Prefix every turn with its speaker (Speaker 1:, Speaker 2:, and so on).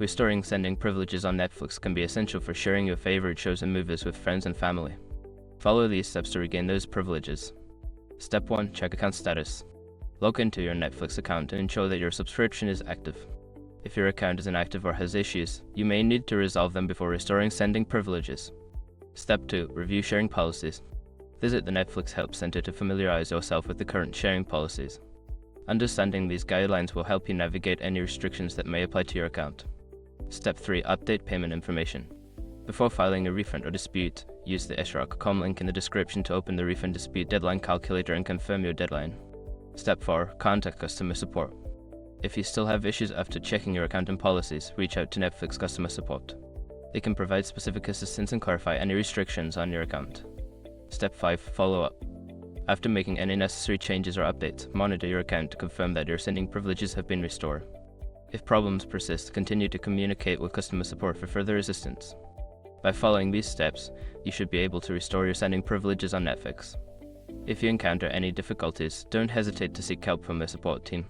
Speaker 1: Restoring sending privileges on Netflix can be essential for sharing your favorite shows and movies with friends and family. Follow these steps to regain those privileges. Step 1. Check account status. Log into your Netflix account and ensure that your subscription is active. If your account is inactive or has issues, you may need to resolve them before restoring sending privileges. Step 2. Review sharing policies. Visit the Netflix Help Center to familiarize yourself with the current sharing policies. Understanding these guidelines will help you navigate any restrictions that may apply to your account. Step 3. Update payment information. Before filing a refund or dispute, use the sroc.com link in the description to open the refund dispute deadline calculator and confirm your deadline. Step 4. Contact customer support. If you still have issues after checking your account and policies, reach out to Netflix customer support. They can provide specific assistance and clarify any restrictions on your account. Step 5. Follow up. After making any necessary changes or updates, monitor your account to confirm that your sending privileges have been restored. If problems persist, continue to communicate with customer support for further assistance. By following these steps, you should be able to restore your sending privileges on Netflix. If you encounter any difficulties, don't hesitate to seek help from the support team.